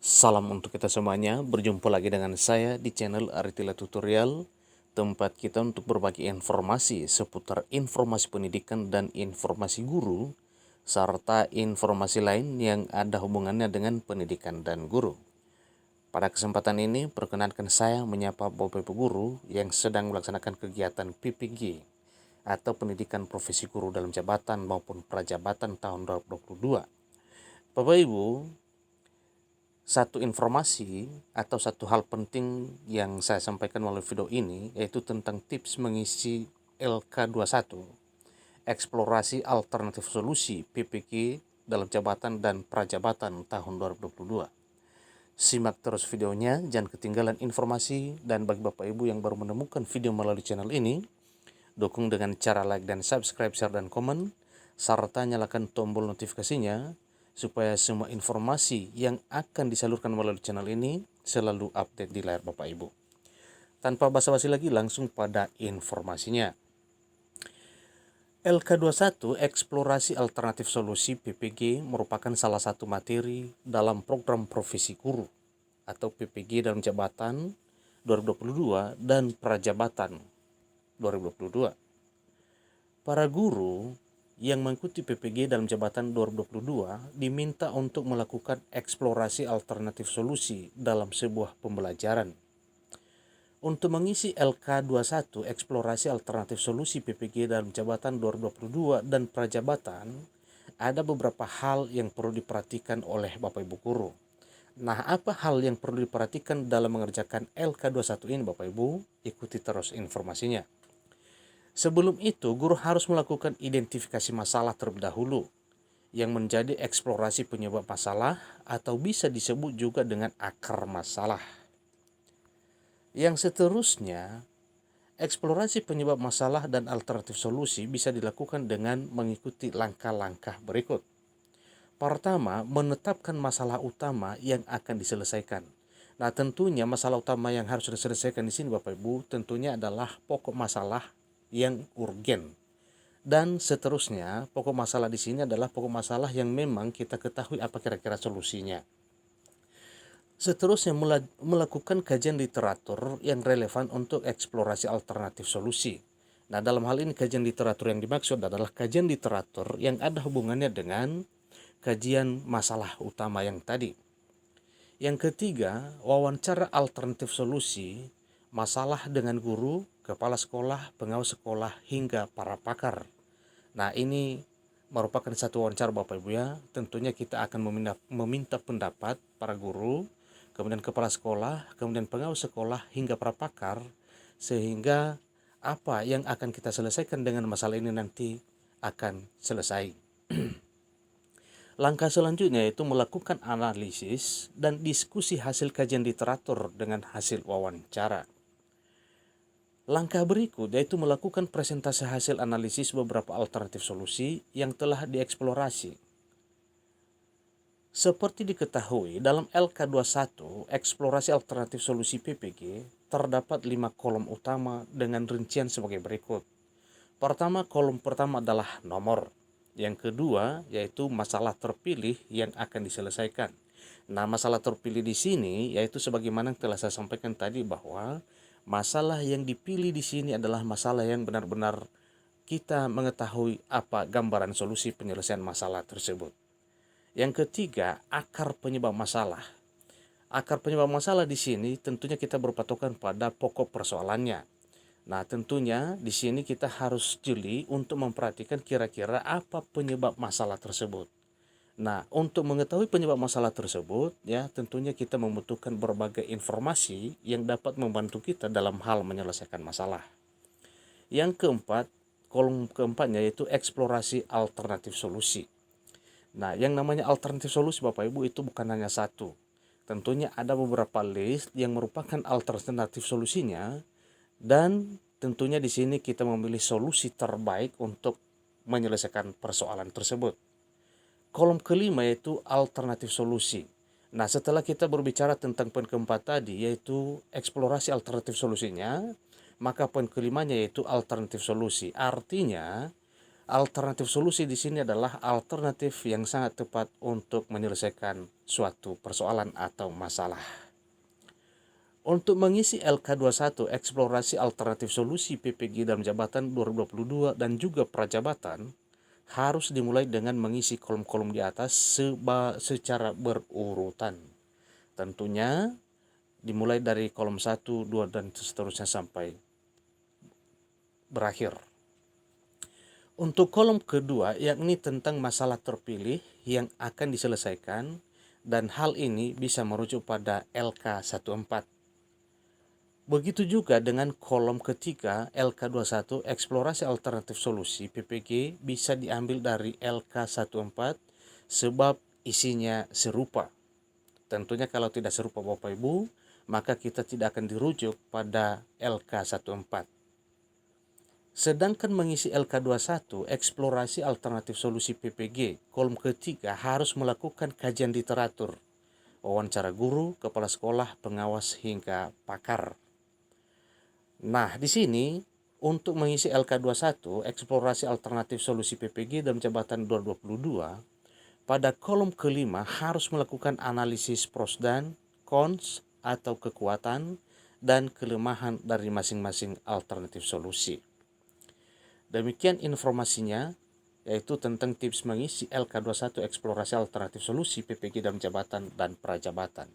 Salam untuk kita semuanya, berjumpa lagi dengan saya di channel Aritila Tutorial, tempat kita untuk berbagi informasi seputar informasi pendidikan dan informasi guru, serta informasi lain yang ada hubungannya dengan pendidikan dan guru. Pada kesempatan ini, perkenankan saya menyapa Bapak Ibu guru yang sedang melaksanakan kegiatan PPG atau Pendidikan Profesi Guru dalam Jabatan maupun Prajabatan tahun 2022. Bapak Ibu, satu informasi atau satu hal penting yang saya sampaikan melalui video ini yaitu tentang tips mengisi LK21, eksplorasi alternatif solusi PPG dalam jabatan dan prajabatan tahun 2022. Simak terus videonya, jangan ketinggalan informasi, dan bagi Bapak Ibu yang baru menemukan video melalui channel ini, dukung dengan cara like dan subscribe, share dan komen, serta nyalakan tombol notifikasinya supaya semua informasi yang akan disalurkan melalui channel ini selalu update di layar Bapak Ibu. Tanpa basa-basi lagi, langsung pada informasinya. LK21 Eksplorasi Alternatif Solusi PPG merupakan salah satu materi dalam program profesi guru atau PPG dalam jabatan 2022 dan prajabatan 2022. Para guru yang mengikuti PPG dalam jabatan 2022 diminta untuk melakukan eksplorasi alternatif solusi dalam sebuah pembelajaran. Untuk mengisi LK21 Eksplorasi Alternatif Solusi PPG dalam jabatan 2022 dan prajabatan, ada beberapa hal yang perlu diperhatikan oleh Bapak Ibu guru. Nah, apa hal yang perlu diperhatikan dalam mengerjakan LK21 ini Bapak Ibu? Ikuti terus informasinya. Sebelum itu, guru harus melakukan identifikasi masalah terlebih dahulu yang menjadi eksplorasi penyebab masalah atau bisa disebut juga dengan akar masalah. Yang seterusnya, eksplorasi penyebab masalah dan alternatif solusi bisa dilakukan dengan mengikuti langkah-langkah berikut. Pertama, menetapkan masalah utama yang akan diselesaikan. Nah, tentunya masalah utama yang harus diselesaikan di sini Bapak Ibu tentunya adalah pokok masalah yang urgen. Dan seterusnya, pokok masalah di sini adalah pokok masalah yang memang kita ketahui apa kira-kira solusinya. Seterusnya, melakukan kajian literatur yang relevan untuk eksplorasi alternatif solusi. Nah, dalam hal ini kajian literatur yang dimaksud adalah kajian literatur yang ada hubungannya dengan kajian masalah utama yang tadi. Yang ketiga, wawancara alternatif solusi masalah dengan guru, kepala sekolah, pengawas sekolah, hingga para pakar. Nah, ini merupakan satu wawancara Bapak Ibu ya. Tentunya kita akan meminta pendapat para guru, kemudian kepala sekolah, kemudian pengawas sekolah, hingga para pakar, sehingga apa yang akan kita selesaikan dengan masalah ini nanti akan selesai. Langkah selanjutnya yaitu melakukan analisis dan diskusi hasil kajian literatur dengan hasil wawancara. Langkah berikut yaitu melakukan presentasi hasil analisis beberapa alternatif solusi yang telah dieksplorasi. Seperti diketahui, dalam LK21, Eksplorasi Alternatif Solusi PPG, terdapat 5 kolom utama dengan rincian sebagai berikut. Pertama, kolom pertama adalah nomor. Yang kedua, yaitu masalah terpilih yang akan diselesaikan. Nah, masalah terpilih di sini yaitu sebagaimana yang telah saya sampaikan tadi bahwa masalah yang dipilih di sini adalah masalah yang benar-benar kita mengetahui apa gambaran solusi penyelesaian masalah tersebut. Yang ketiga, akar penyebab masalah. Akar penyebab masalah di sini tentunya kita berpatokan pada pokok persoalannya. Nah, tentunya di sini kita harus jeli untuk memperhatikan kira-kira apa penyebab masalah tersebut. Nah, untuk mengetahui penyebab masalah tersebut, ya tentunya kita membutuhkan berbagai informasi yang dapat membantu kita dalam hal menyelesaikan masalah. Yang keempat, kolom keempatnya yaitu eksplorasi alternatif solusi. Nah, yang namanya alternatif solusi Bapak Ibu itu bukan hanya satu. Tentunya ada beberapa list yang merupakan alternatif solusinya, dan tentunya di sini kita memilih solusi terbaik untuk menyelesaikan persoalan tersebut. Kolom kelima yaitu alternatif solusi. Nah, setelah kita berbicara tentang poin keempat tadi yaitu eksplorasi alternatif solusinya, maka poin kelimanya yaitu alternatif solusi. Artinya Alternatif solusi di sini adalah alternatif yang sangat tepat untuk menyelesaikan suatu persoalan atau masalah. Untuk mengisi LK21 Eksplorasi Alternatif Solusi PPG dalam Jabatan 2022 dan juga Prajabatan, harus dimulai dengan mengisi kolom-kolom di atas secara berurutan. Tentunya dimulai dari kolom 1, 2, dan seterusnya sampai berakhir. Untuk kolom kedua, yakni tentang masalah terpilih yang akan diselesaikan, dan hal ini bisa merujuk pada LK14. Begitu juga dengan kolom ketiga, LK21 Eksplorasi Alternatif Solusi PPG bisa diambil dari LK14 sebab isinya serupa. Tentunya kalau tidak serupa Bapak Ibu, maka kita tidak akan dirujuk pada LK14. Sedangkan mengisi LK21, Eksplorasi Alternatif Solusi PPG, kolom ketiga harus melakukan kajian literatur, wawancara guru, kepala sekolah, pengawas, hingga pakar. Nah, di sini untuk mengisi LK21, Eksplorasi Alternatif Solusi PPG dalam Jabatan 2022, pada kolom kelima harus melakukan analisis pros dan cons atau kekuatan dan kelemahan dari masing-masing alternatif solusi. Demikian informasinya, yaitu tentang tips mengisi LK21 Eksplorasi Alternatif Solusi PPG dalam Jabatan dan Prajabatan.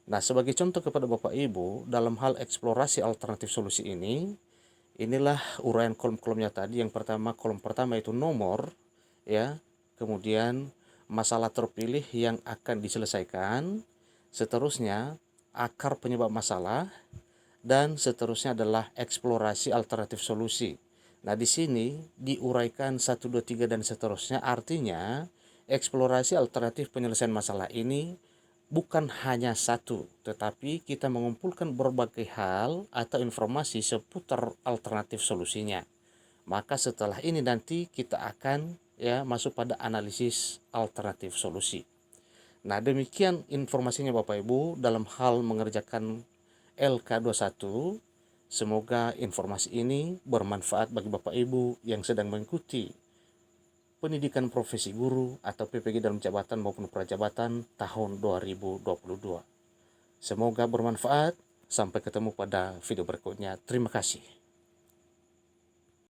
Nah, sebagai contoh kepada Bapak Ibu, dalam hal eksplorasi alternatif solusi ini, inilah uraian kolom-kolomnya tadi. Yang pertama, kolom pertama itu nomor, ya. Kemudian masalah terpilih yang akan diselesaikan. Seterusnya, akar penyebab masalah, dan seterusnya adalah eksplorasi alternatif solusi. Nah, di sini diuraikan 1, 2, 3 dan seterusnya, artinya eksplorasi alternatif penyelesaian masalah ini bukan hanya satu, tetapi kita mengumpulkan berbagai hal atau informasi seputar alternatif solusinya. Maka setelah ini nanti kita akan masuk pada analisis alternatif solusi. Nah, demikian informasinya Bapak Ibu dalam hal mengerjakan LK21. Semoga informasi ini bermanfaat bagi Bapak Ibu yang sedang mengikuti pendidikan profesi guru atau PPG dalam jabatan maupun prajabatan tahun 2022. Semoga bermanfaat. Sampai ketemu pada video berikutnya. Terima kasih.